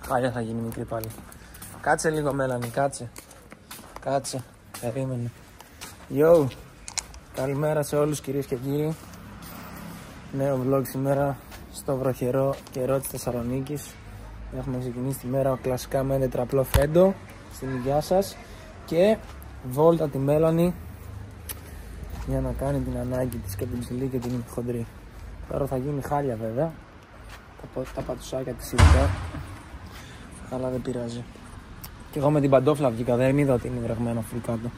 Χάλια θα γίνει μικρή πάλι. Κάτσε λίγο Μέλανη, κάτσε, περίμενε. Yo, καλημέρα σε όλους κυρίες και κύριοι. Νέο vlog σήμερα στο βροχερό καιρό της Θεσσαλονίκης. Έχουμε ξεκινήσει τη μέρα κλασικά με τετραπλό φέντο στην υγειά σας και βόλτα τη Μέλανη για να κάνει την ανάγκη της και την ψηλή και την χοντρή. Τώρα θα γίνει χάλια βέβαια, τα πατουσάκια της ειδικά, αλλά δεν πειράζει. Και εγώ με την παντόφλα βγήκα, δεν είδα ότι είναι βρεγμένο αυτό κάτω.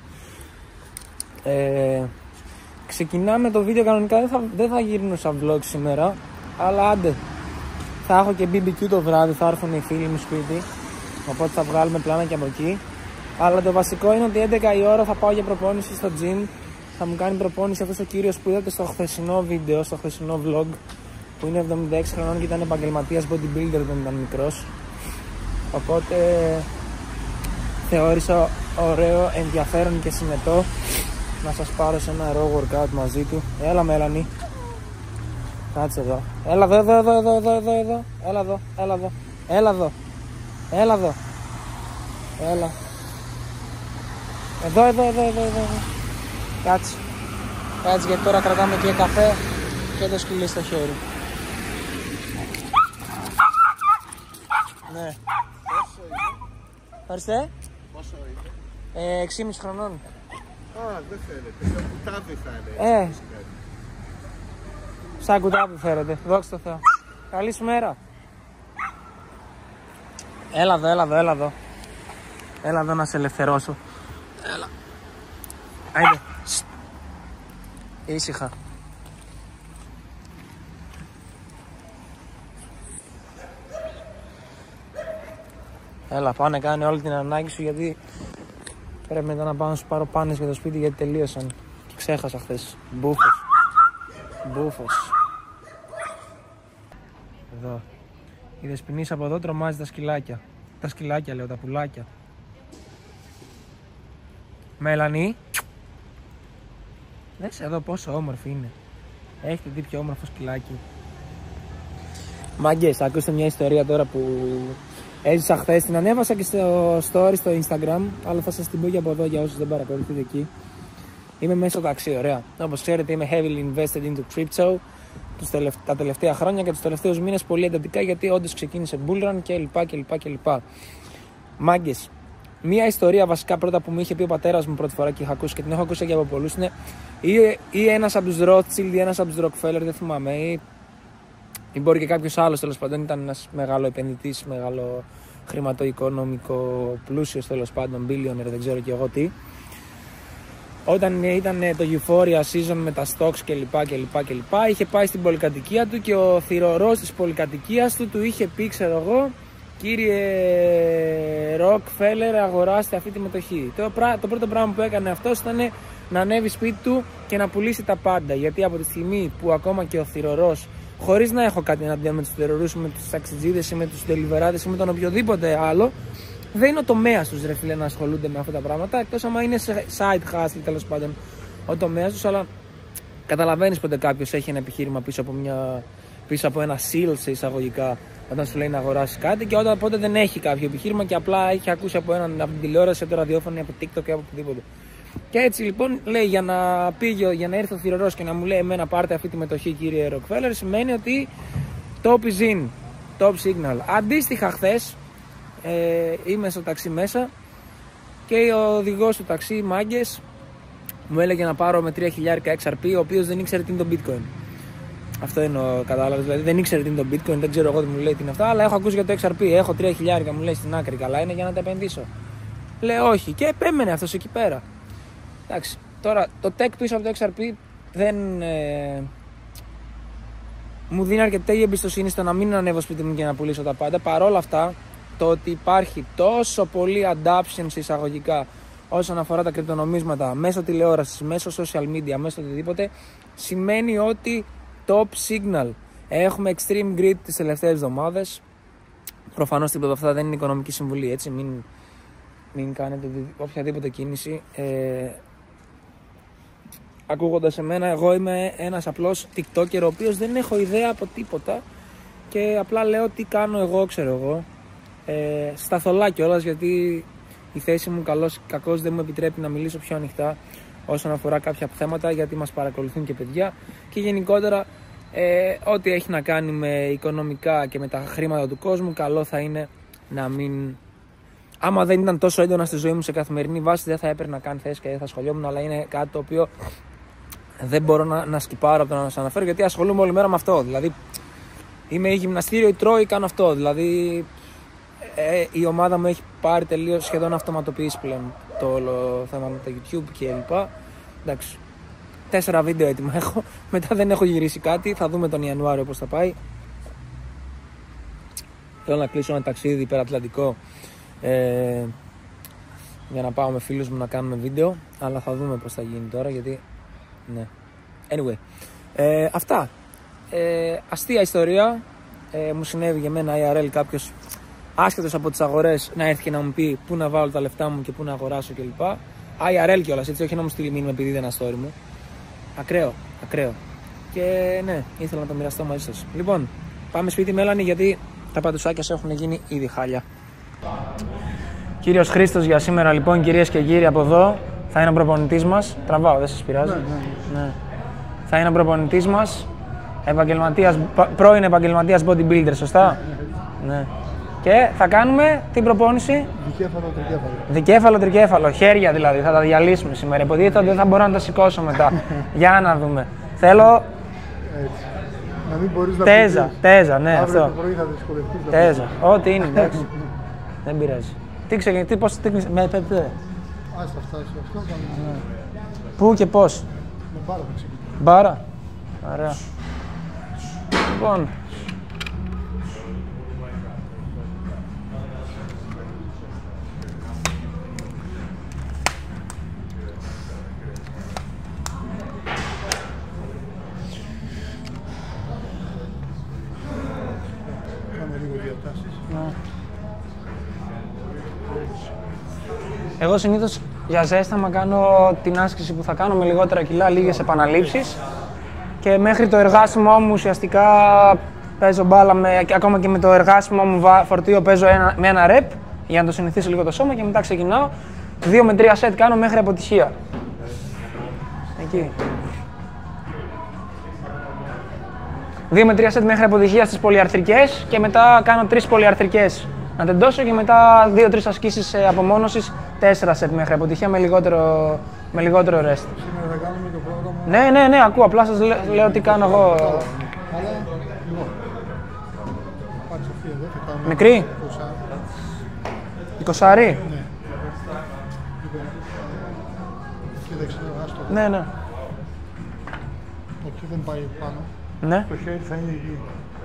Ξεκινάμε το βίντεο κανονικά, δεν θα γυρνούσα vlog σήμερα, αλλά άντε, θα έχω και BBQ το βράδυ, θα έρθουν οι φίλοι μου σπίτι, οπότε θα βγάλουμε πλάνα και από εκεί. Αλλά το βασικό είναι ότι 11 η ώρα θα πάω για προπόνηση στο gym. Θα μου κάνει προπόνηση αυτός ο κύριος που είδατε στο χθεσινό βίντεο, στο χθεσινό vlog, που είναι 76 χρονών και ήταν επαγγελματίας bodybuilder όταν ήταν μικρός. Οπότε θεώρησα ωραίο, ενδιαφέρον και συνετό να σας πάρω σε ένα raw workout μαζί του. Έλα Μέλανη, κάτσε εδώ. Έλα εδώ, έλα εδώ, έλα. Εδώ. Κάτσε γιατί τώρα κρατάμε και καφέ και το σκυλί στο χέρι. Ναι. Ευχαριστώ. Πόσο είναι? 6,5 χρονών. Α, δεν φαίνεται. Σαν κουτάβι θα είναι. Σαν κουτάβι φέρετε. Δόξα τω Θεώ. Καλή σου μέρα. Έλα εδώ να σε ελευθερώσω. Έλα. Άιντε. Ήσυχα. Έλα, πάνε κάνε όλη την ανάγκη σου γιατί πρέπει μετά να πάω να σου πάρω πάνες για το σπίτι γιατί τελείωσαν. Και ξέχασα χθες. Μπούφος. Εδώ. Η Δεσποινής από εδώ τρομάζει τα σκυλάκια. Τα σκυλάκια λέω, τα πουλάκια. Μέλανη. Δες εδώ πόσο όμορφη είναι. Έχετε δει πιο όμορφο σκυλάκι? Μάγκες, θα ακούσετε μια ιστορία τώρα που έζησα χθες. Την ανέβασα και στο story στο Instagram, αλλά θα σας την πω και από εδώ για όσους δεν παρακολουθείτε εκεί. Είμαι μέσα στο ταξί, ωραία. Όπως ξέρετε είμαι heavily invested into crypto τα τελευταία χρόνια και τους τελευταίους μήνες πολύ εντατικά γιατί όντως ξεκίνησε bull run κλπ. Μάγκες, μία ιστορία βασικά πρώτα που μου είχε πει ο πατέρας μου πρώτη φορά και είχα ακούσει και την έχω ακούσει και από πολλούς είναι ή ένας από τους Rothschild ή ένας από τους Rockefeller, δεν θυμάμαι, ή μπορεί και κάποιος άλλος τέλος πάντων, ήταν ένας μεγάλο επενδυτής, μεγάλο χρηματοοικονομικό πλούσιος τέλος πάντων, billionaire, δεν ξέρω και εγώ τι. Όταν ήταν το Euphoria season με τα stocks κλπ. Είχε πάει στην πολυκατοικία του και ο θυρωρός της πολυκατοικίας του είχε πει, ξέρω εγώ, κύριε Rockefeller, αγοράστε αυτή τη μετοχή. Το πρώτο πράγμα που έκανε αυτός ήταν να ανέβει σπίτι του και να πουλήσει τα πάντα. Γιατί από τη στιγμή που ακόμα και ο θυρωρός, χωρίς να έχω κάτι εναντίον με τους θυρωρούς, με τους ταξιτζίδες ή με τους deliverades ή με τον οποιοδήποτε άλλο, δεν είναι ο τομέας τους ρε φίλε να ασχολούνται με αυτά τα πράγματα, εκτός άμα είναι σε side hustle τέλος πάντων ο τομέας τους, αλλά καταλαβαίνεις πότε κάποιος έχει ένα επιχείρημα πίσω από ένα seal σε εισαγωγικά όταν σου λέει να αγοράσεις κάτι και όταν πότε δεν έχει κάποιο επιχείρημα και απλά έχει ακούσει από την τηλεόραση, από το ραδιόφωνο, από TikTok και από οπουδήποτε. Και έτσι λοιπόν λέει για να έρθει ο θηρορός και να μου λέει εμένα πάρτε αυτή τη μετοχή κύριε Rockefeller, σημαίνει ότι top is in, top signal. Αντίστοιχα χθες είμαι στο ταξί μέσα και ο οδηγός του ταξί, μάγκες, μου έλεγε να πάρω με 3.000 XRP, ο οποίος δεν ήξερε τι είναι το bitcoin. Αυτό εννοώ, κατάλαβες, δηλαδή δεν ήξερε τι είναι το bitcoin, δεν ξέρω εγώ τι μου λέει τι είναι αυτά, αλλά έχω ακούσει για το XRP, έχω 3.000 μου λέει στην άκρη, καλά είναι για να τα επενδύσω. Λέω όχι και επέμενε αυτός εκεί πέρα. Εντάξει, τώρα το tech πίσω από το XRP δεν μου δίνει αρκετή εμπιστοσύνη στο να μην ανέβω σπίτι μου και να πουλήσω τα πάντα. Παρόλα αυτά, το ότι υπάρχει τόσο πολύ adoption σε εισαγωγικά όσον αφορά τα κρυπτονομίσματα μέσω τηλεόρασης, μέσω social media, μέσω οτιδήποτε, σημαίνει ότι top signal. Έχουμε extreme greed τις τελευταίες εβδομάδες. Προφανώς τίποτα αυτά δεν είναι οικονομική συμβουλή, έτσι, μην κάνετε οποιαδήποτε κίνηση. ακούγοντας εμένα, εγώ είμαι ένας απλός TikToker ο οποίος δεν έχω ιδέα από τίποτα και απλά λέω τι κάνω εγώ, ξέρω εγώ. Σταθολά κιόλας, γιατί η θέση μου καλώς ή κακώς δεν μου επιτρέπει να μιλήσω πιο ανοιχτά όσον αφορά κάποια θέματα, γιατί μας παρακολουθούν και παιδιά και γενικότερα ό,τι έχει να κάνει με οικονομικά και με τα χρήματα του κόσμου, καλό θα είναι να μην... Άμα δεν ήταν τόσο έντονα στη ζωή μου σε καθημερινή βάση, δεν θα έπαιρνα καν θέση και δεν θα ασχολιόμουν, αλλά είναι κάτι το οποίο δεν μπορώ να σκυπάρω από το να σας αναφέρω, γιατί ασχολούμαι όλη μέρα με αυτό. Δηλαδή, είμαι ή γυμναστήριο ή τρώω ή κάνω αυτό. Δηλαδή, η ομάδα μου έχει πάρει τελείως σχεδόν αυτοματοποιήσει πλέον το όλο θέμα με το YouTube και λοιπά. Εντάξει, 4 βίντεο έτοιμα έχω. Μετά δεν έχω γυρίσει κάτι. Θα δούμε τον Ιανουάριο πώς θα πάει. Θέλω να κλείσω ένα ταξίδι υπερατλαντικό για να πάω με φίλους μου να κάνουμε βίντεο. Αλλά θα δούμε πώς θα γίνει τώρα, γιατί... Ναι. Anyway, αυτά. Αστεία ιστορία. Μου συνέβη για μένα IRL κάποιος άσχετος από τις αγορές να έρθει και να μου πει πού να βάλω τα λεφτά μου και πού να αγοράσω κλπ. IRL κιόλας, έτσι, όχι να μου στείλει μήνυμα επειδή δεν είναι story μου. Ακραίο. Και ναι, ήθελα να το μοιραστώ μαζί σας. Λοιπόν, πάμε σπίτι Μέλανη, γιατί τα παντουσάκια σου έχουν γίνει ήδη χάλια. Κύριος Χρήστος για σήμερα, λοιπόν, κυρίες και κύριοι, από εδώ θα είναι ο προπονητής μας. Τραβάω, δεν σας πειράζει? Ναι. Θα είναι ο προπονητής μας, πρώην επαγγελματίας bodybuilder, σωστά? Ναι. Και θα κάνουμε την προπόνηση. Δικέφαλο-τρικέφαλο. Χέρια δηλαδή, θα τα διαλύσουμε σήμερα. Υποτίθεται δεν θα μπορώ να τα σηκώσω μετά. Για να δούμε. Θέλω. Να μην μπορείς να τέζα, ναι, αύριο αυτό. το πρωί θα δυσκολευτείς. Τέζα, ό,τι είναι, εντάξει. Δεν πειράζει. Τι ξεκινήσει, πώς με πέπτε. Ας θα φτάσει αυτό. Πού και πώς? Με μπάρα θα ξεκινήσει. Μπάρα. Ωραία. Λοιπόν. Εγώ συνήθως για ζέσταμα κάνω την άσκηση που θα κάνω με λιγότερα κιλά, λίγες επαναλήψεις και μέχρι το εργάσιμό μου ουσιαστικά παίζω μπάλα, ακόμα και με το εργάσιμό μου φορτίο παίζω με ένα rep για να το συνηθίσει λίγο το σώμα και μετά ξεκινάω 2 με 3 σετ κάνω μέχρι αποτυχία. Εκεί. 2 με 3 σετ μέχρι αποτυχία στις πολυαρθρικές και μετά κάνω 3 πολυαρθρικές να τεντώσω και μετά 2-3 ασκήσεις απομόνωσης, 4 σετ μέχρι αποτυχία με λιγότερο rest. Σήμερα θα κάνουμε το πρόγραμμα. Ναι, ακούω, απλά σας λέω τι κάνω εγώ. Αλλά, λοιπόν, πάρει Σοφία εδώ και κάνουμε... Μικρή? 20. Ναι. Κοίταξε, άστο. Ναι. Εκεί δεν πάει πάνω. Ναι. Το χέρι θα είναι εκεί.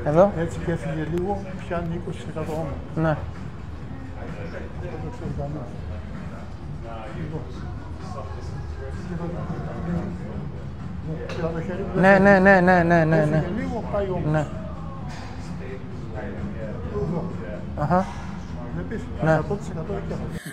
Εδώ. Έτσι και έφυγε λίγο, πιάνει 20% όμως. Ναι. Δεν το ξέρει κανένας. Κοίτα το χέρι που Ναι. έφυγε λίγο, πάει όμως. Ναι. Αχα. Ναι.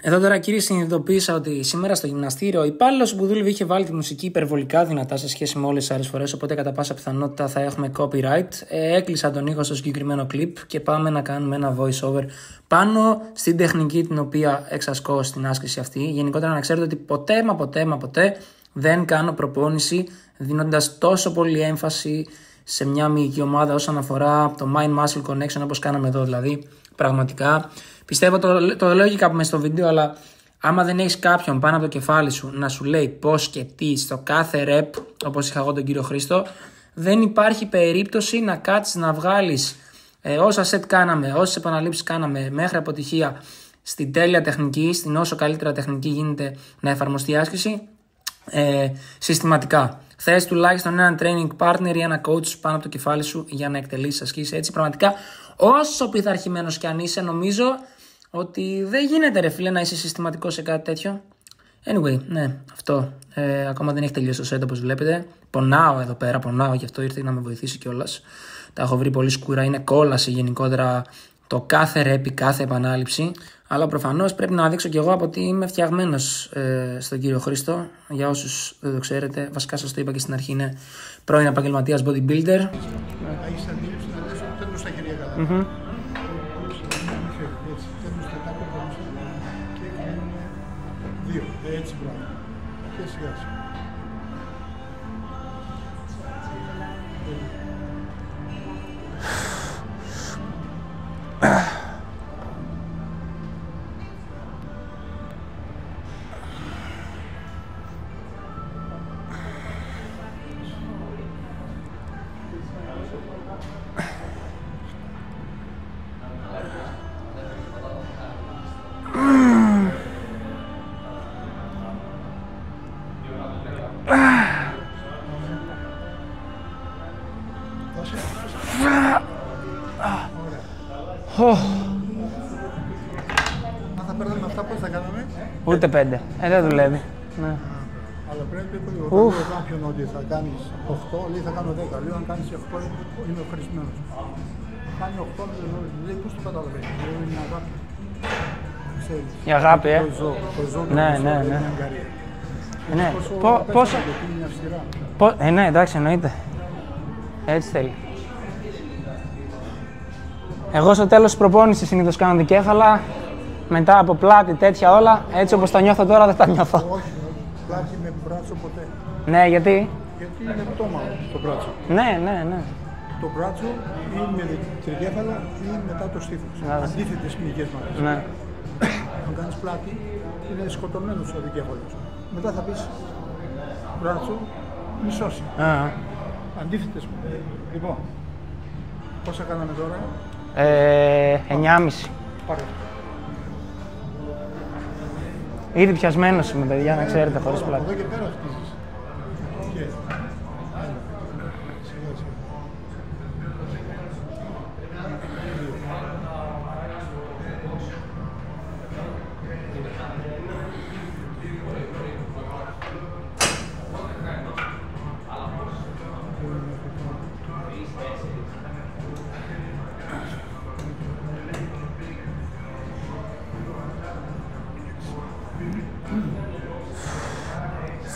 Εδώ τώρα, κύριε, συνειδητοποίησα ότι σήμερα στο γυμναστήριο ο υπάλληλος που δούλευε είχε βάλει τη μουσική υπερβολικά δυνατά σε σχέση με όλες τις άλλες φορές. Οπότε, κατά πάσα πιθανότητα, θα έχουμε copyright. Έκλεισα τον ήχο στο συγκεκριμένο clip και πάμε να κάνουμε ένα voice over πάνω στην τεχνική την οποία εξασκώ στην άσκηση αυτή. Γενικότερα, να ξέρετε ότι ποτέ δεν κάνω προπόνηση δίνοντας τόσο πολύ έμφαση σε μια μυϊκή ομάδα όσον αφορά το mind-muscle connection όπως κάναμε εδώ. Δηλαδή, πραγματικά. Πιστεύω το λέω και κάπου μέσα στο βίντεο, αλλά άμα δεν έχεις κάποιον πάνω από το κεφάλι σου να σου λέει πώς και τι στο κάθε rep, όπως είχα εγώ τον κύριο Χρήστο, δεν υπάρχει περίπτωση να κάτσεις να βγάλεις όσα set κάναμε, όσες επαναλήψεις κάναμε μέχρι αποτυχία στην τέλεια τεχνική, στην όσο καλύτερα τεχνική γίνεται να εφαρμοστεί η άσκηση συστηματικά. Θες τουλάχιστον έναν training partner ή ένα coach πάνω από το κεφάλι σου για να εκτελήσεις ασκήσεις. Έτσι, πραγματικά, όσο πειθαρχημένος κι αν είσαι, νομίζω ότι δεν γίνεται, ρε φίλε, να είσαι συστηματικός σε κάτι τέτοιο. Anyway, ναι, αυτό. Ακόμα δεν έχει τελειώσει το set, όπως βλέπετε. Πονάω εδώ πέρα, γι' αυτό ήρθε να με βοηθήσει κιόλας. Τα έχω βρει πολύ σκούρα, είναι κόλαση γενικότερα το κάθε ρέπι, κάθε επανάληψη. Αλλά προφανώς πρέπει να δείξω κι εγώ από ότι είμαι φτιαγμένος στον κύριο Χρήστο. Για όσους δεν το ξέρετε, βασικά σας το είπα και στην αρχή, είναι πρώην επαγγελματίας bodybuilder. Έχεις αντίληψη να λες ότι θέλουν στα χέρια καλά. Έτσι, θέλουν στα κάτω και κάνουν 2. Έτσι, μπράβο. Και σιγά σιγά. Αν θα παίρναμε αυτά, πώς θα κάναμε? Ούτε 5. Δεν δουλεύει. Ναι. Αλλά πρέπει όταν κάποιον ότι θα κάνεις 8, λέει θα κάνω 10. Λέω αν κάνεις 8 είμαι ευχαριστημένος. Κάνει 8, λέει πώς το καταλαβαίνει. Λέω είναι αγάπη. Ξέρεις. Η αγάπη, Το ζω, ναι. Ναι. Πόσο. Είναι αυστηρά. Ναι, εντάξει, εννοείται. Έτσι θέλει. Εγώ στο τέλος της προπόνησης συνήθως κάνω δικέφαλα, μετά από πλάτη, τέτοια όλα, έτσι όπως τα νιώθω τώρα δεν τα νιώθω. Όχι, πλάτη με μπράτσο ποτέ. Ναι, γιατί? Γιατί είναι πτώμα το μπράτσο. Ναι. Το μπράτσο ή με τρικέφαλα ή μετά το στήθος. Αντίθετες μυϊκές μάχες. Ναι. Αν κάνεις πλάτη, είναι σκοτωμένος ο δικέφαλος. Μετά θα πεις μπράτσο, μισώσει. Αντίθετες. Λοιπόν, πόσα κάναμε τώρα? 9,5. Πάρε. Ήδη πιασμένος είμαι, παιδιά, να ξέρετε, χωρίς πλάτη. Από εδώ και πέρα χτίζεις. Και... Σιγά σιγά.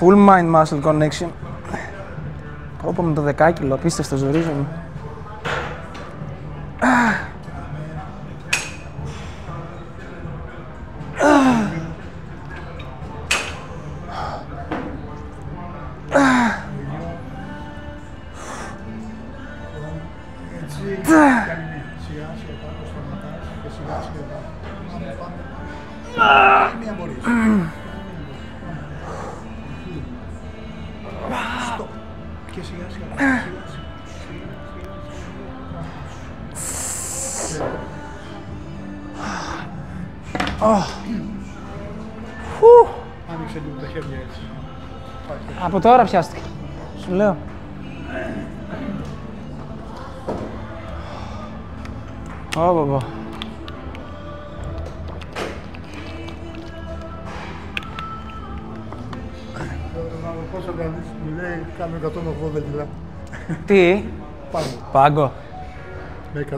Full mind muscle connection. Πω με το 10 κιλό, απίστευτο, ζορίζομαι. Σιγά σιγά κάτω σταματάς και σιγά σιγά πάμε. Μία μπορείς. Στοπ. Και σιγά σιγά. Άνοιξε λίγο τα χέρια έτσι. Από τώρα πιάστηκα. Σου λέω. Πω. Πόσο κάνεις, μου λέει κάνω 180 κιλά. Τι? Πάγκο. Με 110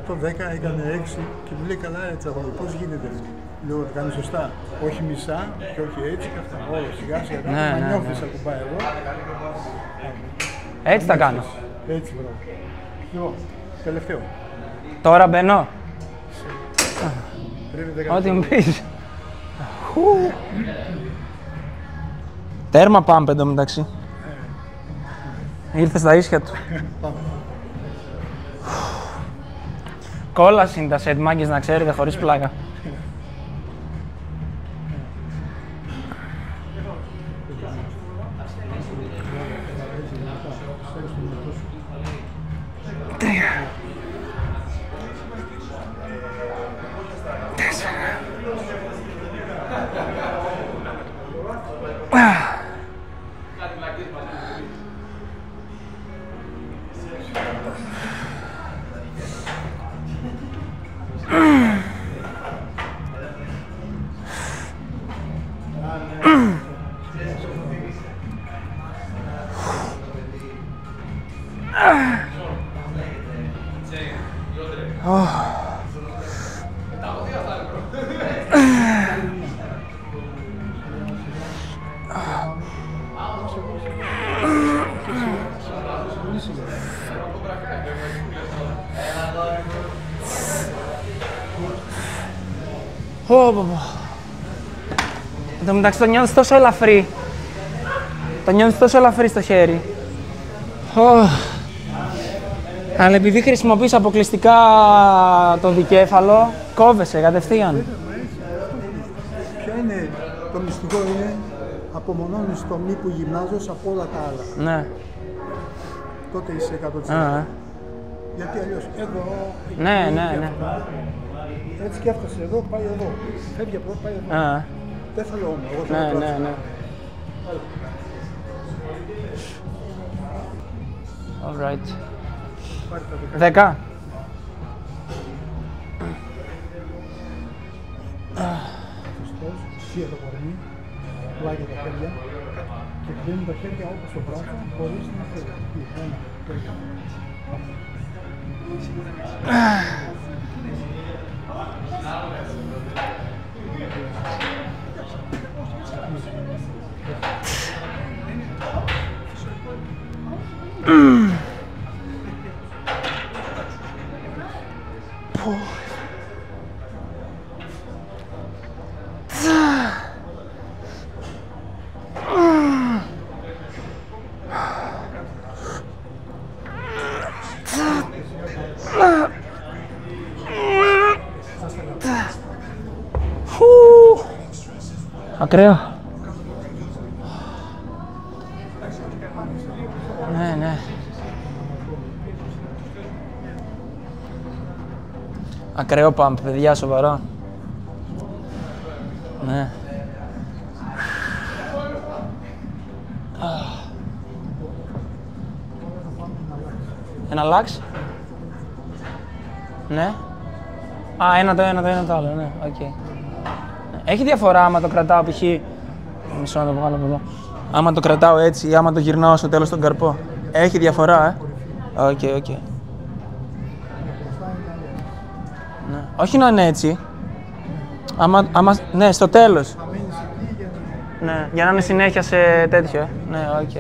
έκανε 6 και μου λέει καλά έτσι αγόρι, πώς γίνεται έτσι. Λέω ότι κάνει σωστά, όχι μισά και όχι έτσι και αυτά. Όλα σιγά σιγά να νιώθεις ακουμπάει εδώ. Έτσι θα κάνω. Έτσι μπράβο. Λοιπόν, τελευταίο. Τώρα μπαίνω. Ό,τι μου πεις. Τέρμα πάμπ εντωμεταξύ. Ήρθε στα ίσια του. Κόλαση είναι τα σετ, μάγκες, να ξέρετε, χωρίς πλάκα. Εν τω μεταξύ το νιώθεις τόσο ελαφρύ. Το νιώθεις τόσο ελαφρύ στο χέρι. Αλλά επειδή χρησιμοποιείς αποκλειστικά το δικέφαλο, κόβεσαι κατευθείαν. Ποιο είναι το μυστικό, είναι απομονώνεις το μη που γυμνάζεις από όλα τα άλλα. Ναι. Τότε είσαι 100%. Γιατί αλλιώς εδώ... Ναι. Έτσι και έφτασε εδώ, πάει εδώ. Φεύγει από εδώ, πάει εδώ. Δεν θέλω όμως, εγώ θέλω να ναι. Alright. 10. Σωστός, σία το κορμί, πλάγια τα χέρια και κλείνουν τα χέρια όπως το μπράβο, χωρίς να φεύγει. Ένα, τρία. Ακραίο. Ναι. Ακραίο πάμπ, παιδιά, σοβαρό. Ναι. Ένα λάξ. Ναι. Α, ένα το άλλο, ναι, οκ. Έχει διαφορά άμα το κρατάω π.χ. Μισό να το βγάλω από εδώ. Άμα το κρατάω έτσι ή άμα το γυρνάω στο τέλος στον καρπό. Έχει διαφορά, Οκ. Ναι. Όχι να είναι έτσι. Ναι, στο τέλος. Ναι, για να είναι συνέχεια σε τέτοιο, Ναι, οκ.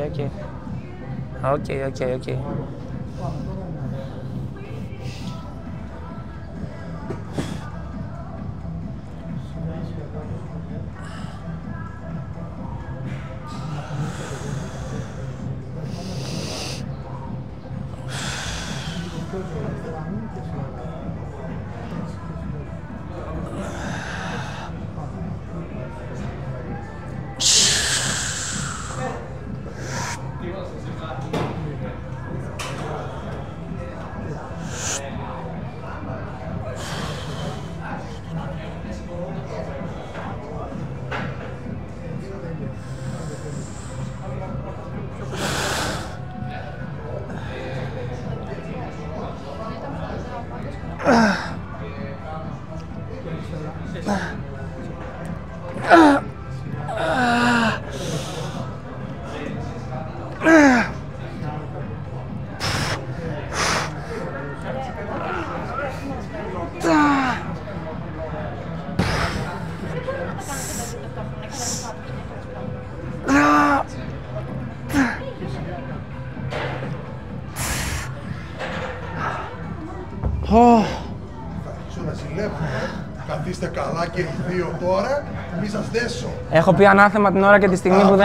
Σου να ζηλεύουμε, καθίστε καλά και οι δύο τώρα, μη σας δέσω. Έχω πει ανάθεμα την ώρα και τη στιγμή που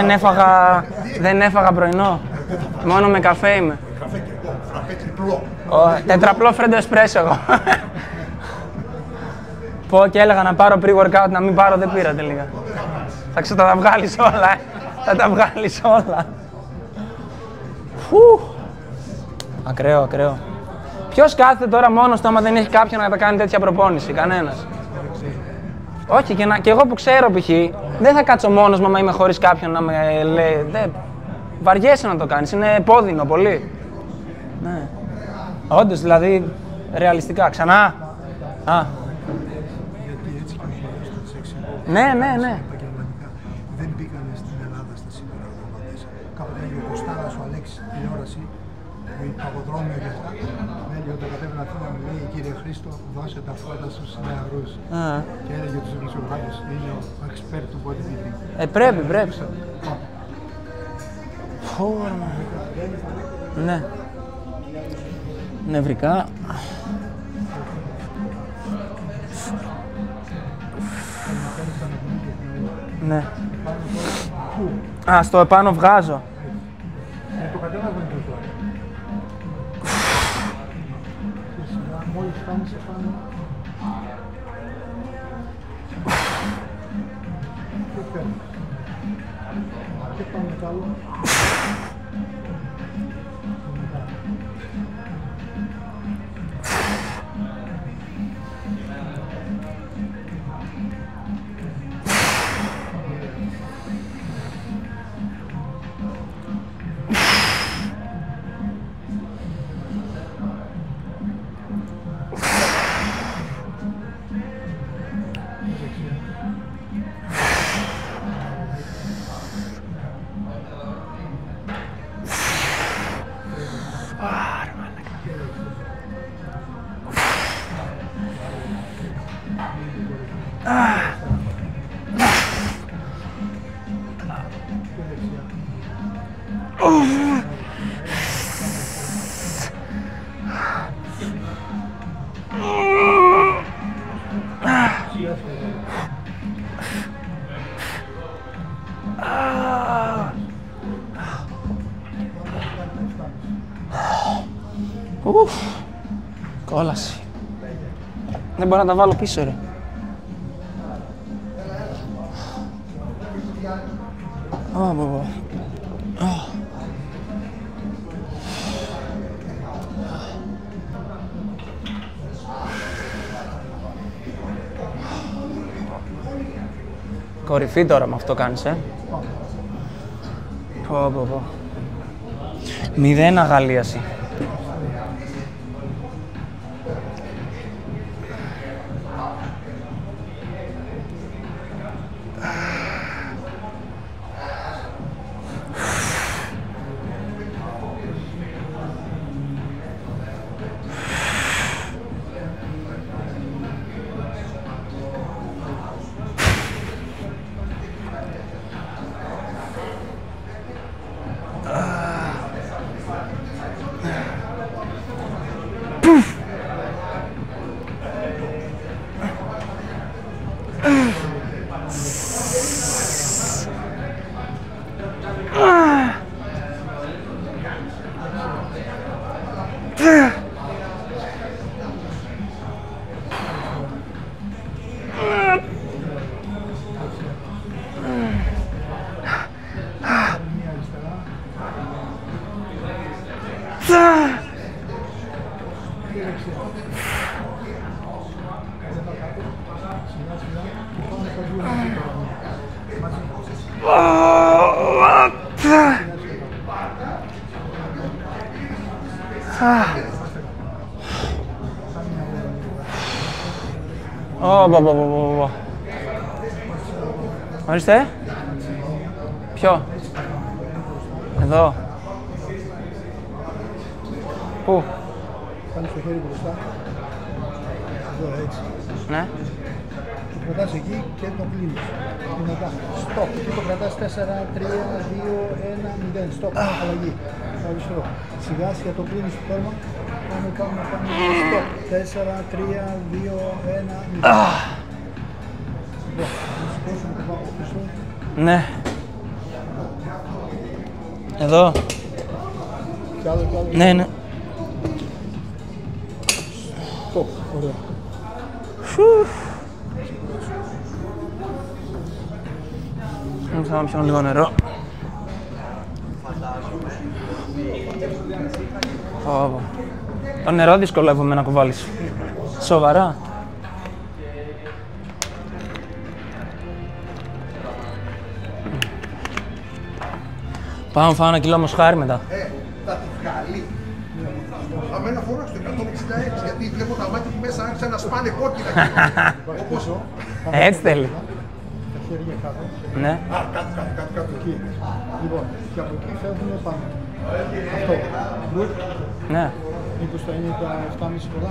δεν έφαγα πρωινό. Μόνο με καφέ είμαι. Καφέ και εγώ, φραπέ τριπλό. Τετραπλό φρέντο εσπρέσο εγώ. Πω και έλεγα να πάρω pre-workout, να μην πάρω, δεν πήρα τελικά. Θα τα βγάλεις όλα, θα τα βγάλεις όλα. Ακραίο. Ποιος κάθεται τώρα μόνος του άμα δεν έχει κάποιον να τα κάνει τέτοια προπόνηση, κανένας. Όχι, και εγώ που ξέρω π.χ. δεν θα κάτσω μόνος μου άμα είμαι χωρίς κάποιον να με λέει. Βαριέσαι να το κάνεις, είναι πόδινο πολύ. Ναι. Όντως, δηλαδή, ρεαλιστικά. Ξανά. Γιατί έτσι και ο χέριος του σεξ. Ναι. Επαγγελματικά δεν μπήκανε στην Ελλάδα στα σύνορα αγωνίες. Κάποτε έλεγε ο Κωστάρας ο Αλέξης στην τηλεόραση, με παγοδρόμιο και αυτά. Έλεγε όταν κατέβαινε Αθήνα, μου λέει κύριε Χρήστο, δώσε τα φώτα στους νεαρούς. Και έλεγε τους δημοσιογράφους, είναι ο expert του bodybuilding. Πρέπει. Ναι. Νευρικά. Ναι. Α, στο επάνω βγάζω. Το κατέβαζα είναι το τώρα. Μόλις φτάνεις επάνω. Και παίρνεις. Και πάμε κι άλλο. Κόλαση. Δεν μπορώ να τα βάλω πίσω, ρε. Κορυφή τώρα με αυτό κάνεις, Πω. 0 αγαλίαση. Ορίστε. Ποιο? Εδώ. Πού? Κάνεις το χέρι μπροστά. Εδώ, έτσι. Ναι. Το κρατάς εκεί και το κλείνεις. Και μετά, stop. Και το κρατάς 4, 3, 2, 1, 0. Stop. Αλλαγή. Αριστερό. Σιγά σιγά το κλείνεις το τέρμα. Πάμε. Stop. 4, 3, 2, 1, 0. Ναι. Εδώ. Κι άλλο. Ναι. Stop. Ωραία. Θα πιω λίγο νερό. Το νερό δυσκολεύομαι να κουβάλεις. Σοβαρά. Πάω να φάω ένα κιλό μοσχάρι μετά. Θα τη βγάλει. Αμένα φορά στο 166, γιατί βλέπω τα μάτια του μέσα άρχισαν να σπάνε κόκκινα. Όπως... Έτσι θέλει. Τα χέρια κάτω. Ναι. Α, κάτω. Εκεί. Λοιπόν, και από εκεί φεύγουμε πάνω. Αυτό. Good. Ναι. Μήπως θα είναι τα 7,5 πολλά.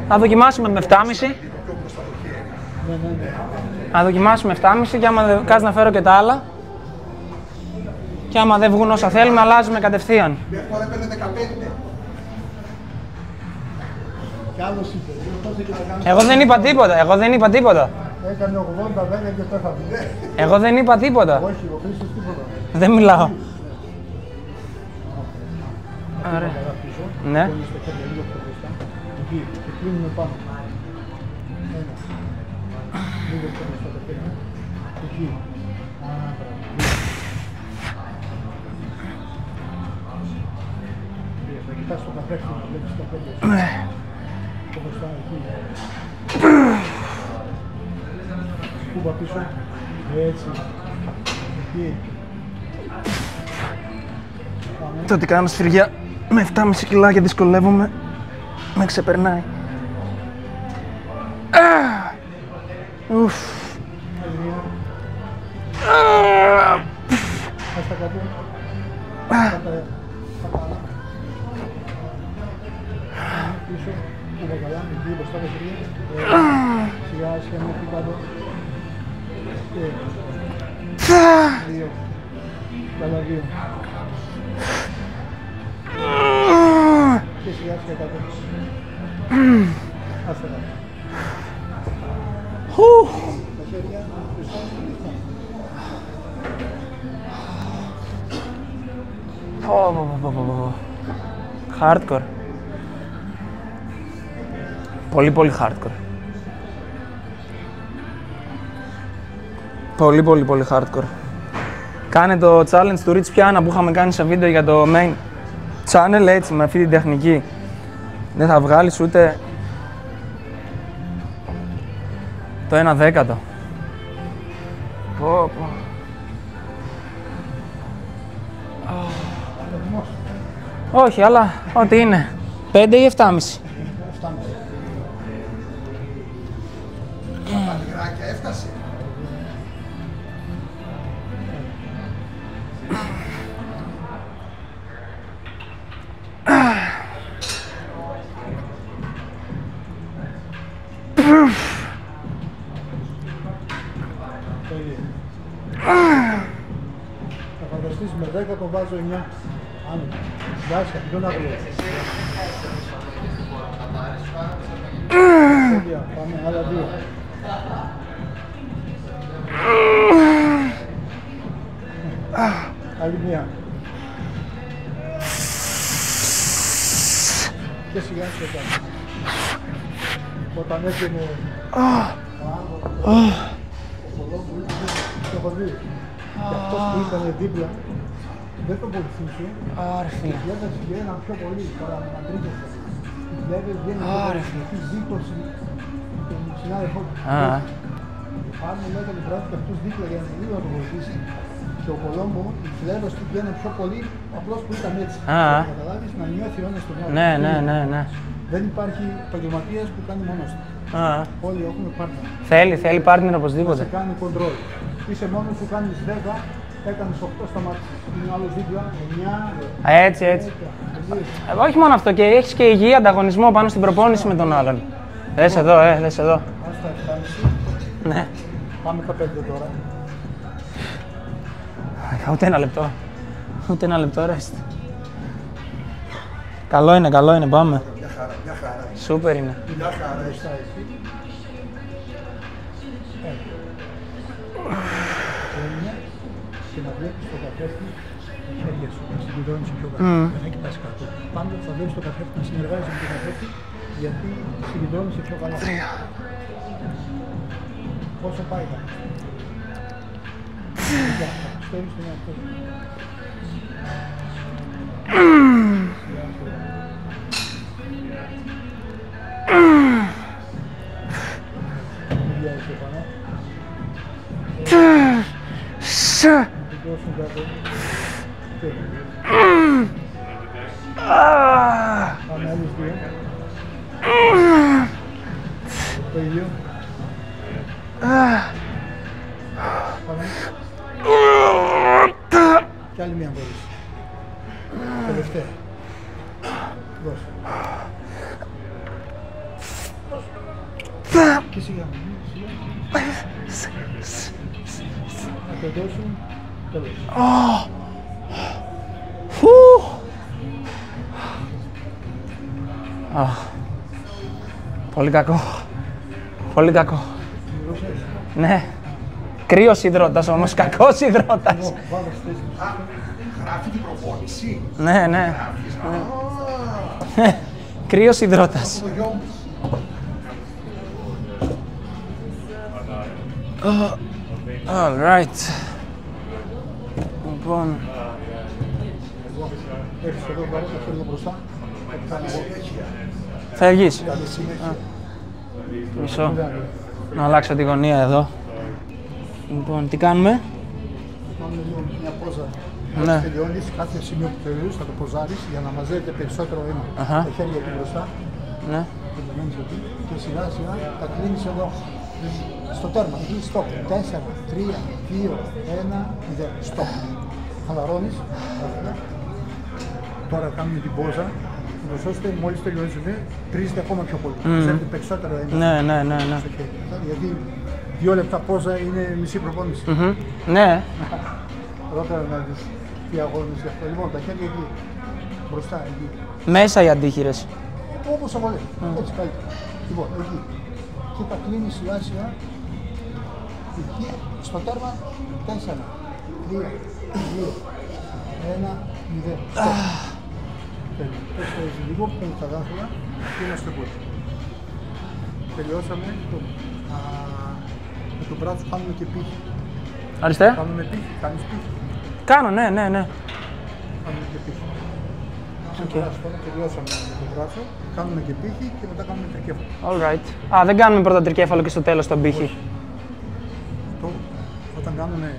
Θα δοκιμάσουμε με 7,5. Ναι. Θα δοκιμάσουμε 7,5 και άμα κάτσει να φέρω και τα άλλα. Και άμα δεν βγουν όσα θέλουμε, αλλάζουμε κατευθείαν. Μια φορά έπαιρνε 15. Κι άλλος είπε, Εγώ δεν είπα τίποτα, εγώ δεν είπα τίποτα. έκανε 80-10 και πέθανε. Εγώ δεν είπα τίποτα. Όχι, ο Χρήστος τίποτα. Δεν μιλάω. Ωραία. Ναι. Στο χέρι λίγο πιο μπροστά. Εκεί, και κλείνουμε πάνω. Ένα. Λίγο πιο μπροστά το χέρι. Εκεί. Θα κοιτάς το καθρέφτη να βλέπεις το χέρι. Και μπροστά εκεί. Κούμπα πίσω. Έτσι. Εκεί. Το ότι κάνω σφυριά με 7,5 κιλά και δυσκολεύομαι, με ξεπερνάει. Ουφ. Ας τα κάτω. Πίσω, κούμπα καλά, εκεί μπροστά τα χέρια. Σιγά, σιγά, μέχρι κάτω. Και 2. Καλά, 2. Και σιγά, σιγά κάτω. Άστε κάτω. Τα χέρια, πίσω, Hardcore. Πολύ πολύ hardcore. Πολύ hardcore. Κάνε το challenge του Rich Piana που είχαμε κάνει σε βίντεο για το main channel έτσι με αυτή την τεχνική. Δεν θα βγάλεις ούτε το 1/10. Πω. Όχι, αλλά ό,τι είναι. 5 ή 7,5. Τα μικράκια έφτασε. Θα φανταστείς με 10 το βάζω 9. Άνετα. Εντάξει, πιο να βγει. Πάμε, άλλα 2. Άλλη μία. Και σιγά σιγά κάτω. Όταν έβγαινε ο Κολόμπου, το έχω δει. Και αυτός που ήταν δίπλα, δεν τον βοηθούσε. Άρφη. Βλέπεις βγαίναν πιο πολύ, τώρα με αντρίκεσαι. Βλέπεις βγαίνουν πιο ζήκωση τον συνάδελφό του. Αν μου λέγανε βράδυ και αυτός δίπλα για να τον λίγο να τον βοηθήσει, και ο Κολόμπο, οι φλέβες του βγαίναν πιο πολύ, απλώς που ήταν έτσι. Καταλάβεις, να νιώθει ο ένας τον άλλο. Ναι. Δεν υπάρχει επαγγελματίας που κάνει μόνος του. Όλοι έχουμε partner. Θέλει partner οπωσδήποτε. Σε κάνει control. Είσαι μόνος σου, κάνεις 10, έκανες 8, σταμάτησες. Είναι άλλος δίπλα, 9. Έτσι. Όχι μόνο αυτό, και έχεις και υγιή ανταγωνισμό πάνω στην προπόνηση με τον άλλον. Δες εδώ, δες εδώ. Άστα 7,5. Ναι. Πάμε τα 5 τώρα. Ούτε ένα λεπτό rest. Καλό είναι, πάμε. Μια χαρά. Σούπερ είναι. Μια χαρά. Μπροστά εκεί. Και να βλέπεις το καθρέφτη τα χέρια σου, να συγκεντρώνεις πιο κάτω. Δεν κοιτάς κάτω. Πάντα θα βλέπεις το καθρέφτη να συνεργάζεσαι με το καθρέφτη, γιατί συγκεντρώνεσαι πιο καλά. 3. Πόσο πάει τα. Στέλνεις τον εαυτό σου. Μην βιάζεσαι πάνω. Δώσουν κάτω. Πάμε άλλες 2. Το ίδιο. Πάμε. Κι άλλη μία μπορείς. Τελευταία. Δώσε. Και σιγά. Να το δώσουν. Τέλος. Πολύ κακό. Πολύ κακό. Ναι. Κρύος υδρότας όμως, κακός υδρότας. Γράφει την προπόνηση. Ναι, ναι. Κρύος υδρότας. All right. Λοιπόν. Έχεις εδώ πάρε το χέρι μπροστά. Φεύγεις. Μισό. Να αλλάξω τη γωνία εδώ. Λοιπόν, τι κάνουμε. Κάνουμε λίγο μια πόζα. Ναι. Τελειώνεις κάθε σημείο που τελειώνεις θα το ποζάρεις για να μαζεύεται περισσότερο αίμα. Τα χέρια εκεί μπροστά. Ναι. Και σιγά σιγά τα κλείνεις εδώ. Στο τέρμα, εκεί stop. 4, 3, 2, 1, 0. Stop. Χαλαρώνεις. Τώρα κάνουμε την πόζα. Ώστε μόλις τελειώσουμε, τρίζεται ακόμα πιο πολύ. Μαζεύεται περισσότερο αίμα. Ναι, ναι, ναι, ναι. Γιατί 2 λεπτά πόζα είναι μισή προπόνηση. Ναι. Ρώτα να δεις τι αγώνες γι' αυτό. Λοιπόν, τα χέρια εκεί, μπροστά, εκεί. Μέσα οι αντίχειρες. Όπως αγωνές, έτσι καλύτερα. Λοιπόν, εκεί. Και τα κλείνεις σιγά σιγά. Εκεί, στο τέρμα, 4, 3, 2, 1, 0. Πες λίγο, παίρνεις τα δάχτυλα και είμαστε πίσω. Τελειώσαμε. Με το μπράτσο κάνουμε και πύχη. Ορίστε. Κάνουμε πύχη, κάνεις πύχη. Κάνω, ναι, ναι, ναι. Κάνουμε και πύχη. Τώρα τελειώσαμε με το μπράτσο, κάνουμε και πύχη και μετά κάνουμε τρικέφαλο. All right. Α, δεν κάνουμε πρώτα τρικέφαλο και στο τέλος τον πύχη. Όταν κάνουμε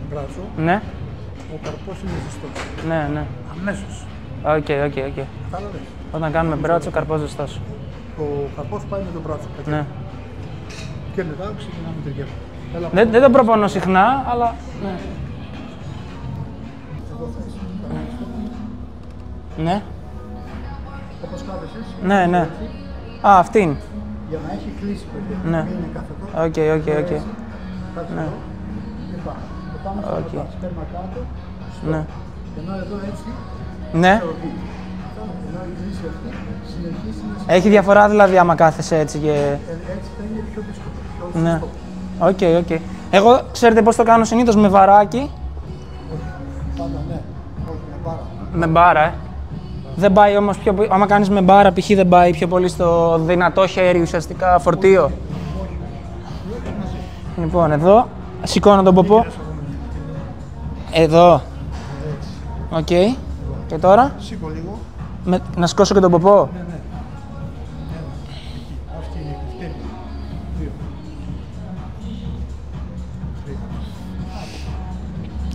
μπράτσο, Ναι. ο καρπός είναι ζεστός. Ναι, ναι. Αμέσως. Οκ. Κατάλαβες. Όταν κάνουμε μπράτσο, καρπός ζεστός. Ο καρπός πάει με το μπράτσο. Ναι. Και μετά ξεκινάμε τρικέφαλο. Δεν το προπονώ συχνά, αλλά ναι. Εδώ θα είσαι. Ναι. Όπως κάθεσες. Ναι, ναι. Α, αυτήν. Για να έχει κλείσει παιδιά. Ναι. Μην είναι κάθετο. Οκ. Κάτσε εδώ. Και πάμε. Το πάμε στο ρωτάς. Τέρμα κάτω. Ναι. Ενώ εδώ έτσι. Ναι. Ενώ η κλίση αυτή συνεχίζει να Έχει διαφορά δηλαδή άμα κάθεσαι έτσι και... έτσι θα είναι πιο δύσκολο. Πιο Ναι. ζεστό. Οκ. Εγώ ξέρετε πώς το κάνω συνήθως με βαράκι. Πάντα ναι. Όχι, με μπάρα. Με μπάρα, Δεν πάει όμως πιο πολύ. Άμα κάνεις με μπάρα, π.χ. δεν πάει πιο πολύ στο δυνατό χέρι ουσιαστικά φορτίο. Λοιπόν, εδώ σηκώνω τον ποπό. Εδώ. Οκ. Και τώρα. Σήκω λίγο. Να σηκώσω και τον ποπό. Ναι, ναι. Αυτή είναι η ευκαιρία. 2. 3.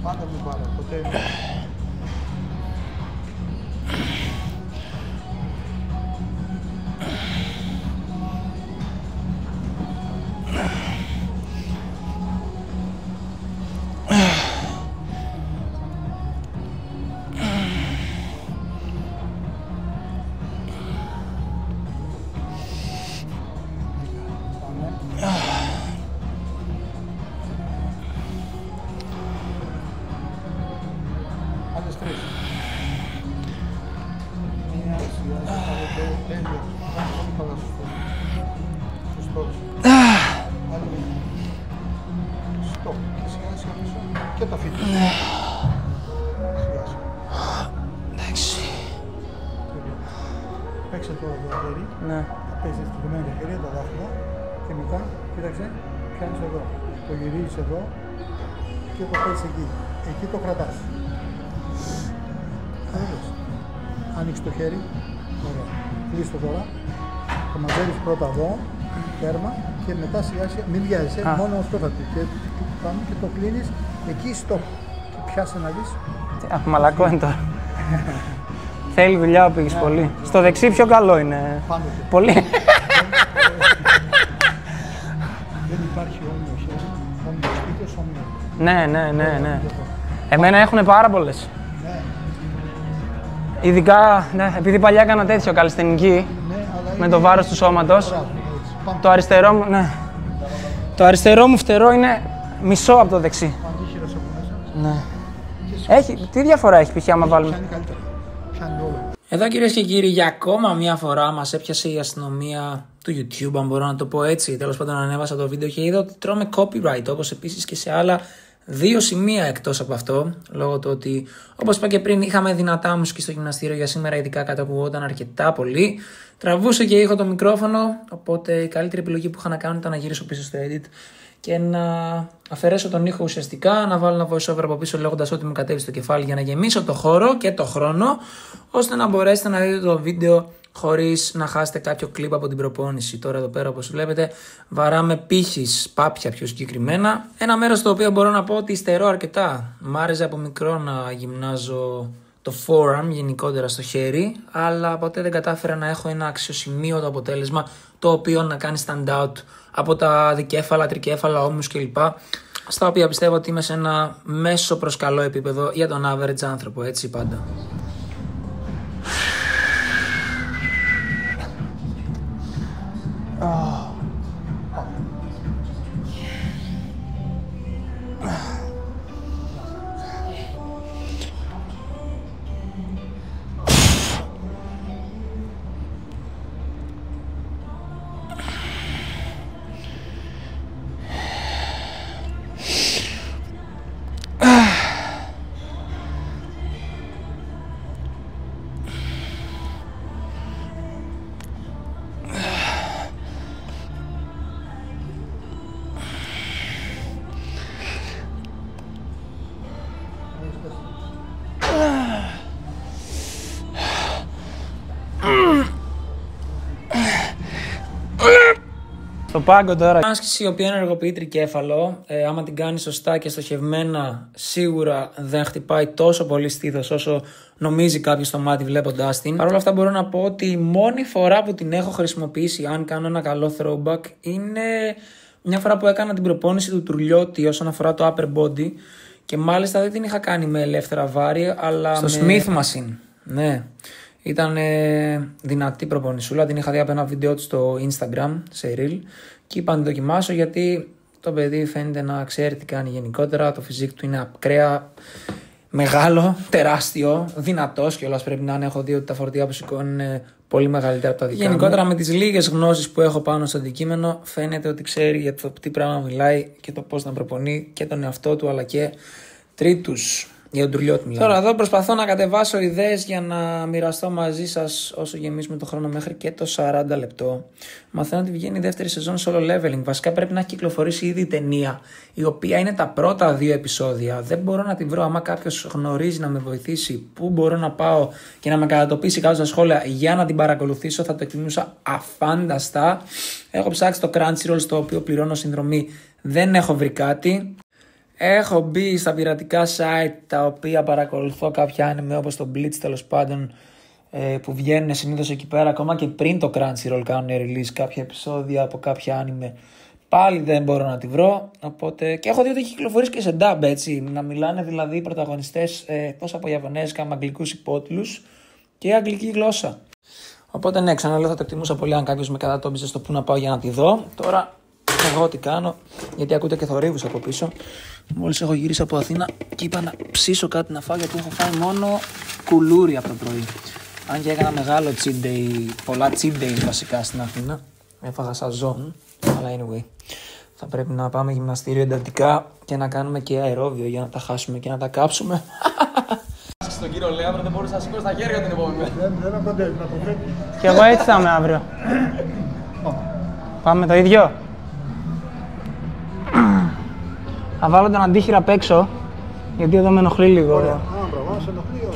Πάντα με μπάρα. Ποτέ. Άλλες 3. Μία, σιγά, τέλειο. Πάμε πολύ καλά στο στόχο. Άλλη μία. Στοπ. Και σιγά σιγά πίσω. Και τα φύλλα. Σιγά σιγά. Εντάξει. Παίξε τώρα το χέρι. Ναι. Παίζεις το κομμάτι τα χέρια, τα δάχτυλα. Και μετά, κοίταξε, πιάνεις εδώ. Το γυρίζεις εδώ και το παίζεις εκεί. Εκεί το κρατάς. Άνοιξε το χέρι. Ωραία. Κλείστο τώρα. Το μαζεύεις πρώτα εδώ, τέρμα και μετά σιγά σιγά. Μην βιάζεσαι, μόνο αυτό θα πει. Και το κλείνεις εκεί στο. Και πιάσε να δεις. Αχ, μαλακό είναι τώρα. Θέλει δουλειά που πήγες πολύ. Στο δεξί πιο καλό είναι. Πάντοτε. Πολύ. Δεν υπάρχει όμοιο χέρι. Όμοιο σπίτος, όμοιο. Ναι. Εμένα έχουν πάρα πολλές. Ναι. Ειδικά, ναι, επειδή παλιά έκανα τέτοιο καλλισθενική, Ναι, αλλά με το βάρος του σώματος. Μπράβο, έτσι. Πάμε. Το αριστερό μου, ναι. Το αριστερό μου φτερό είναι μισό από το δεξί. Αντίχειρας από μέσα. Ναι. Τι διαφορά έχει π.χ. άμα βάλουμε. Πιάνει καλύτερα. Πιάνει όλο. Εδώ κυρίες και κύριοι, για ακόμα μια φορά μας έπιασε η αστυνομία του του YouTube, αν μπορώ να το πω έτσι. Τέλος πάντων, ανέβασα το βίντεο και είδα ότι τρώμε copyright, όπως επίσης και σε άλλα 2 σημεία εκτός από αυτό. Λόγω του ότι, όπως είπα και πριν, είχαμε δυνατά μουσική στο γυμναστήριο για σήμερα, ειδικά κατακουγόταν αρκετά πολύ. Τραβούσε και ήχο το μικρόφωνο, οπότε η καλύτερη επιλογή που είχα να κάνω ήταν να γυρίσω πίσω στο edit και να αφαιρέσω τον ήχο ουσιαστικά, να βάλω ένα voice over από πίσω λέγοντας ότι μου κατέβει στο κεφάλι για να γεμίσω το χώρο και το χρόνο, ώστε να μπορέσετε να δείτε το βίντεο χωρίς να χάσετε κάποιο κλιπ από την προπόνηση. Τώρα εδώ πέρα, όπως βλέπετε, βαράμε πύχης, πάπια πιο συγκεκριμένα. Ένα μέρος στο οποίο μπορώ να πω ότι υστερώ αρκετά. Μ' άρεσε από μικρό να γυμνάζω το forearm, γενικότερα στο χέρι, αλλά ποτέ δεν κατάφερα να έχω ένα αξιοσημείωτο αποτέλεσμα το οποίο να κάνει stand out από τα δικέφαλα, τρικέφαλα, ώμους κλπ. Στα οποία πιστεύω ότι είμαι σε ένα μέσο προς καλό επίπεδο για τον average άνθρωπο, έτσι πάντα. Στο πάγκο τώρα. Άσκηση η οποία ενεργοποιεί τρικέφαλο, άμα την κάνει σωστά και στοχευμένα, σίγουρα δεν χτυπάει τόσο πολύ στήθος όσο νομίζει κάποιος στο μάτι βλέποντάς την. Παρ' όλα αυτά μπορώ να πω ότι η μόνη φορά που την έχω χρησιμοποιήσει, αν κάνω ένα καλό throwback, είναι μια φορά που έκανα την προπόνηση του Τουρλιώτη όσον αφορά το upper body. Και μάλιστα δεν την είχα κάνει με ελεύθερα βάρη, αλλά στο Smith Machine. Ναι. Ήταν δυνατή προπονησούλα, την είχα δει από ένα βίντεο του στο Instagram, σε reel, και είπα να την δοκιμάσω γιατί το παιδί φαίνεται να ξέρει τι κάνει γενικότερα, το φυσικό του είναι ακραία, μεγάλο, τεράστιο, δυνατός κιόλας πρέπει να είναι, έχω δει ότι τα φορτία που σηκώνει είναι πολύ μεγαλύτερα από τα δικά μου. Γενικότερα με τις λίγες γνώσεις που έχω πάνω στο αντικείμενο φαίνεται ότι ξέρει για το τι πράγμα μιλάει και το πώς να προπονεί και τον εαυτό του αλλά και τρίτους. Για τον Τουρλιώτη μιλάμε. Τώρα εδώ προσπαθώ να κατεβάσω ιδέες για να μοιραστώ μαζί σας όσο γεμίσουμε το χρόνο μέχρι και το 40 λεπτό. Μαθαίνω ότι βγαίνει η δεύτερη σεζόν solo leveling. Βασικά πρέπει να έχει κυκλοφορήσει ήδη η ταινία, η οποία είναι τα πρώτα 2 επεισόδια. Δεν μπορώ να την βρω. Άμα κάποιος γνωρίζει να με βοηθήσει, πού μπορώ να πάω και να με κατατοπίσει κάτω στα σχόλια για να την παρακολουθήσω, θα το εκτιμούσα αφάνταστα. Έχω ψάξει το Crunchyroll, στο οποίο πληρώνω συνδρομή. Δεν έχω βρει κάτι. Έχω μπει στα πειρατικά site τα οποία παρακολουθώ κάποια anime όπως το Bleach τέλος πάντων, που βγαίνουν συνήθως εκεί πέρα ακόμα και πριν το Crunchyroll κάνουν release κάποια επεισόδια από κάποια anime. Πάλι δεν μπορώ να τη βρω, οπότε και έχω δει ότι έχει κυκλοφορήσει και σε dub, έτσι, να μιλάνε δηλαδή οι πρωταγωνιστές τόσο από Ιαπωνέζικα με αγγλικούς υπότιτλους και αγγλική γλώσσα. Οπότε ναι, ξαναλέω, θα το εκτιμούσα πολύ αν κάποιος με κατατόπιζε στο που να πάω για να τη δω. Τώρα εγώ τι κάνω, γιατί ακούτε και θορύβους από πίσω. Μόλις έχω γυρίσει από Αθήνα και είπα να ψήσω κάτι να φάω, γιατί έχω φάει μόνο κουλούρι από το πρωί. Αν και έκανα μεγάλο cheat day, πολλά cheat days βασικά στην Αθήνα. Έφαγα σαζόν, αλλά anyway. Θα πρέπει να πάμε γυμναστήριο εντατικά και να κάνουμε και αερόβιο για να τα χάσουμε και να τα κάψουμε. Στον κύριο Λέαβρο δεν μπορούσα να σηκώσω τα χέρια την επόμενη. Δεν με κοντεύει, με αποφεύγει. Κι εγώ έτσι θα είμαι αύριο. Πάμε το ίδιο. Θα βάλω τον αντίχειρα απ' έξω, γιατί εδώ με ενοχλεί λίγο. Ωραία, μπράβο, σε ενοχλεί όλο.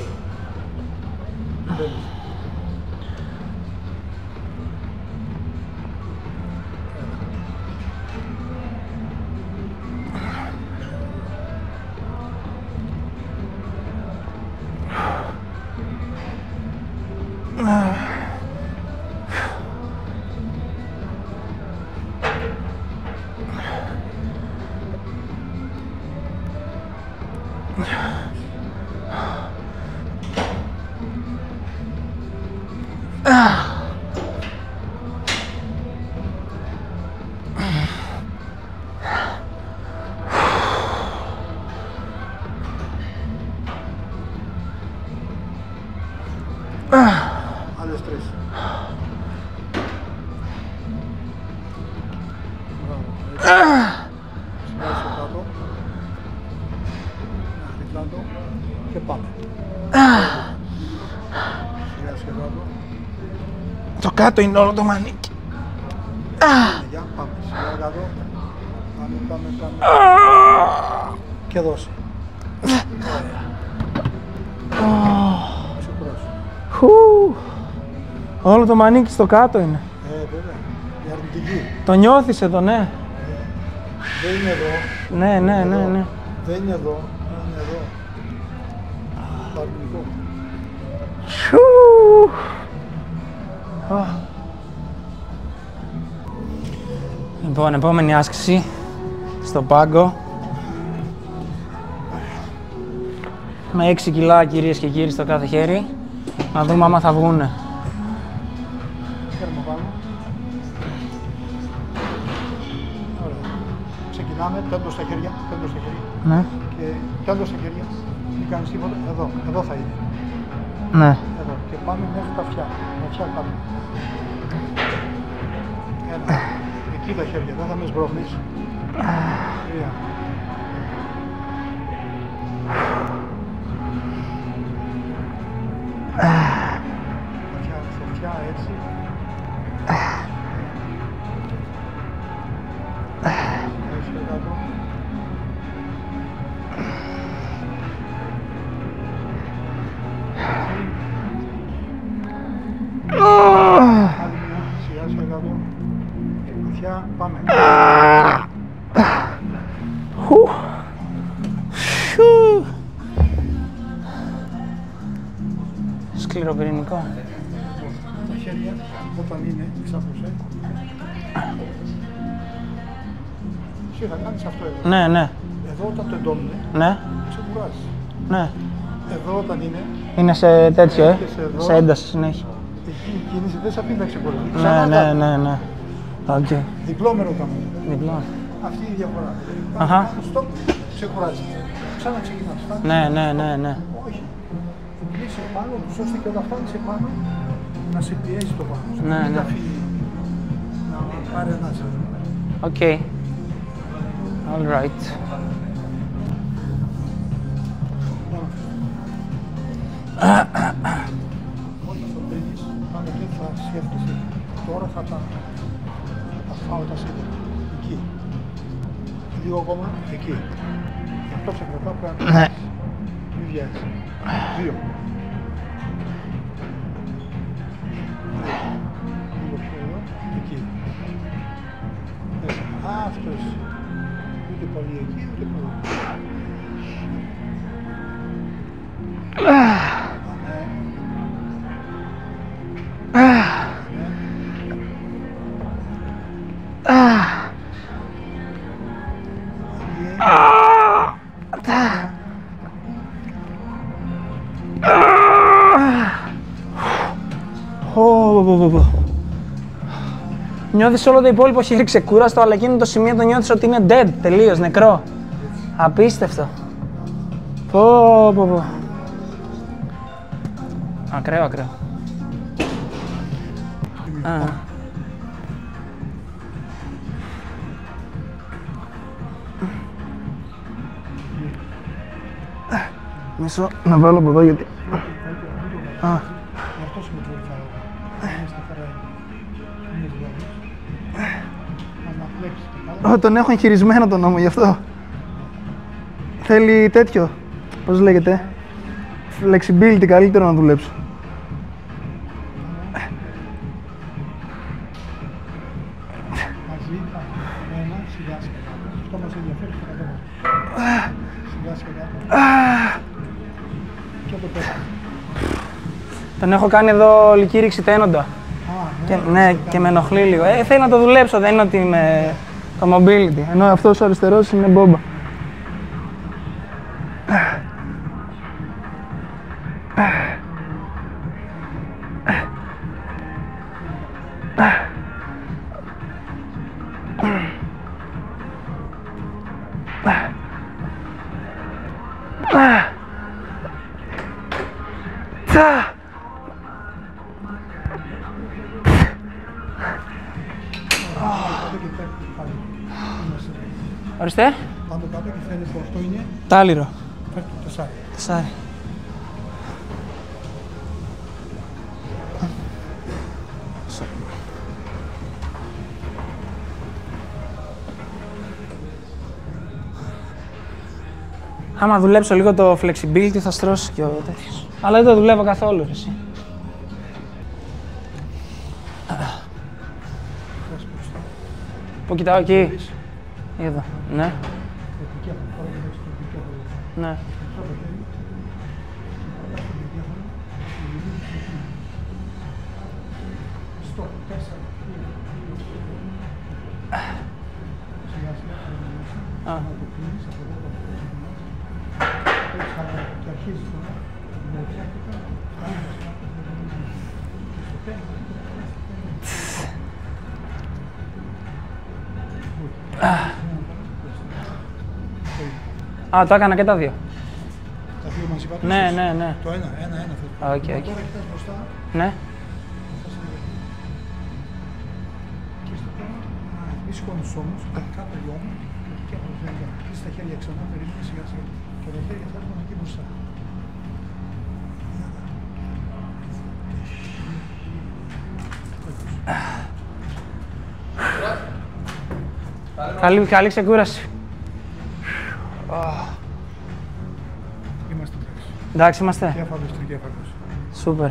Σιγά κάτω. Μέχρι κάτω. Και πάμε. Σιγά κάτω. Το κάτω είναι όλο το μανίκι. Για, πάμε. Σιγά κάτω. Πάμε. Και δώσε. Όλο το μανίκι στο κάτω είναι. Βέβαια. Η αρνητική. Το νιώθεις εδώ, ναι. Δεν είναι εδώ. Ναι. Δεν είναι εδώ. Είναι εδώ. Το αρνητικό. Λοιπόν, επόμενη άσκηση στο πάγκο. Με 6 κιλά, κυρίες και κύριοι, στο κάθε χέρι. Να δούμε άμα θα βγούνε. Φέρουμε πάνω. Ωραία. Ξεκινάμε, τέλος στα χέρια. Ναι. Και τέλος στα χέρια. Μην κάνεις τίποτα. Εδώ θα είναι. Ναι. Εδώ. Και πάμε μέχρι τα αυτιά. Τα αυτιά κάτω. Ένα. Εκεί τα χέρια, δεν θα με σμπρώχνεις. 3. Αυτιά έτσι. Έτσι κάτω. Άλλη μια, σιγά κάτω. Αυτιά, πάμε. Σκληροπυρηνικό. Τα χέρια, όταν είναι, ξάπλωσε. Εσύ θα κάνεις αυτό εδώ. Ναι. Εδώ όταν το εντόμουνε, Ναι. ξεκουράζεις. Ναι. Εδώ όταν είναι, Είναι σε τέτοιο, έρχεσαι εδώ. σε ένταση συνέχεια. εκεί η κίνηση δεν σε αφήνει να ξεκουράζει. Ναι. Οκ. Διπλόμερο κάνουμε. Διπλό. Αυτή είναι η διαφορά. Αχα. Στοπ, ξεκουράζει. Ξανά ξεκινάς. Ναι. Όχι. Κλείσει πάνω τους ώστε και όταν φτάνεις επάνω να σε πιέσει το πάνω. Ναι. Μην τα αφήνει να πάρει ανάσα. Οκ. All right. Όταν το μπαίνεις, πάνω και θα σκέφτεσαι. Τώρα θα τα φάω τα σίδερα. Εκεί. Λίγο ακόμα, εκεί. Γι' αυτό σε κρατάω πρέπει να το Ναι. μην βιάζεις. 2. Λίγο πιο εδώ, εκεί. 4. Αυτός. Ούτε πολύ εκεί, ούτε πολύ. Νιώθεις όλο το υπόλοιπο χέρι ξεκούραστο, αλλά εκείνο το σημείο το νιώθεις ότι είναι dead, τελείως, νεκρό. Απίστευτο. Πω. Ακραίο. Μισό να βάλω από εδώ γιατί... Γι' αυτό σε με βοηθάω. Είναι σταθερά. Είναι σβάρος. Να φλέξεις το καλά. Τον έχω εγχειρισμένο τον νόμο γι' αυτό. Θέλει τέτοιο, πώς λέγεται, flexibility, καλύτερο να δουλέψω. Μαζί, ένα, σιγά σιγά. Αυτό μας ενδιαφέρει στο κατέβασμα. Σιγά σιγά. Και το πέρα. Τον έχω κάνει εδώ λυκήρυξη τένοντα. Ναι, και με ενοχλεί λίγο. Θέλει να το δουλέψω, δεν είναι ότι είμαι το mobility. Ενώ αυτός ο αριστερός είναι μπόμπα. κάτω και πέφτει πάλι. Ορίστε. Πάνω κάτω και φαίνεται που αυτό είναι. Τάλιρο. Πέφτει το τεσάρι. Τεσάρι. Άμα δουλέψω λίγο το flexibility θα στρώσει και ο τέτοιος. Αλλά δεν το δουλεύω καθόλου, εσύ. Πού κοιτάω εκεί. Εδώ. Ναι. Ναι. Α, το έκανα και τα δύο. Τα δύο μαζί πατήσεις. Ναι. Το ένα θέλω. Οκ. Τώρα κοιτάς μπροστά. Ναι. Και στο πέρα, μη σηκώνεις όμως, κάτω λιώνει και από το χέρια. Κλείσεις τα χέρια ξανά, περίμενε σιγά σιγά. Και τα χέρια θα έρθουν εκεί μπροστά. Καλή ξεκούραση. Είμαστε εντάξει. Εντάξει είμαστε. Κέφαλος, τρικέφαλος. Σούπερ.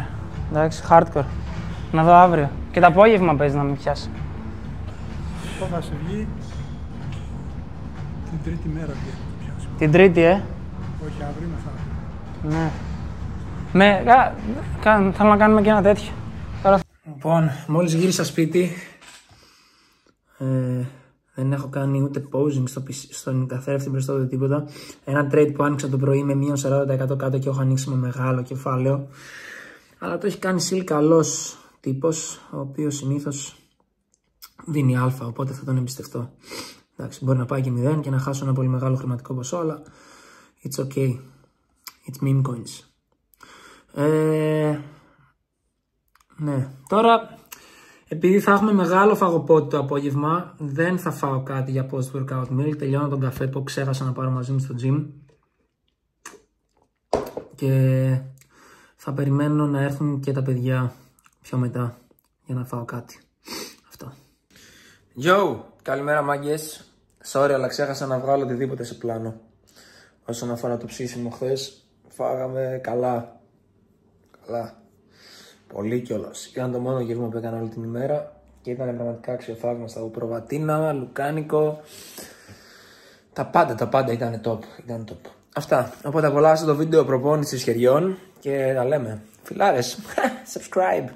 Εντάξει, hardcore. Να δω αύριο. Και το απόγευμα παίζει να με πιάσει. Αυτό θα σε βγει την τρίτη μέρα πια. Την Τρίτη, Όχι αύριο, μεθαύριο. Ναι. Θέλω να κάνουμε και ένα τέτοιο. Λοιπόν, μόλις γύρισα σπίτι, δεν έχω κάνει ούτε posing στον καθρέφτη μπροστά ούτε τίποτα. Ένα trade που άνοιξα το πρωί με μείον 40% κάτω και έχω ανοίξει με μεγάλο κεφάλαιο. Αλλά το έχει κάνει Σιλ καλός τύπος, ο οποίος συνήθως δίνει αλφα, οπότε θα τον εμπιστευτώ. Εντάξει, μπορεί να πάει και 0 και να χάσω ένα πολύ μεγάλο χρηματικό ποσό, αλλά it's okay. It's meme coins. Ναι, τώρα επειδή θα έχουμε μεγάλο φαγοπότη το απόγευμα, δεν θα φάω κάτι για post-workout meal. Τελειώνω τον καφέ που ξέχασα να πάρω μαζί μου στο gym. Και θα περιμένω να έρθουν και τα παιδιά πιο μετά για να φάω κάτι. Αυτό. Yo, καλημέρα μάγκες. Sorry, αλλά ξέχασα να βγάλω οτιδήποτε σε πλάνο. Όσον αφορά το ψήσιμο χθες, φάγαμε καλά. Πολύ κιόλας. Ήταν το μόνο γεύμα που έκανα όλη την ημέρα και ήταν πραγματικά αξιοθαύμαστα. Από προβατίνα, λουκάνικο. Τα πάντα ήταν top. Αυτά. Οπότε απολαύστε το βίντεο προπόνησης χεριών και τα λέμε. Φιλάρες. Subscribe.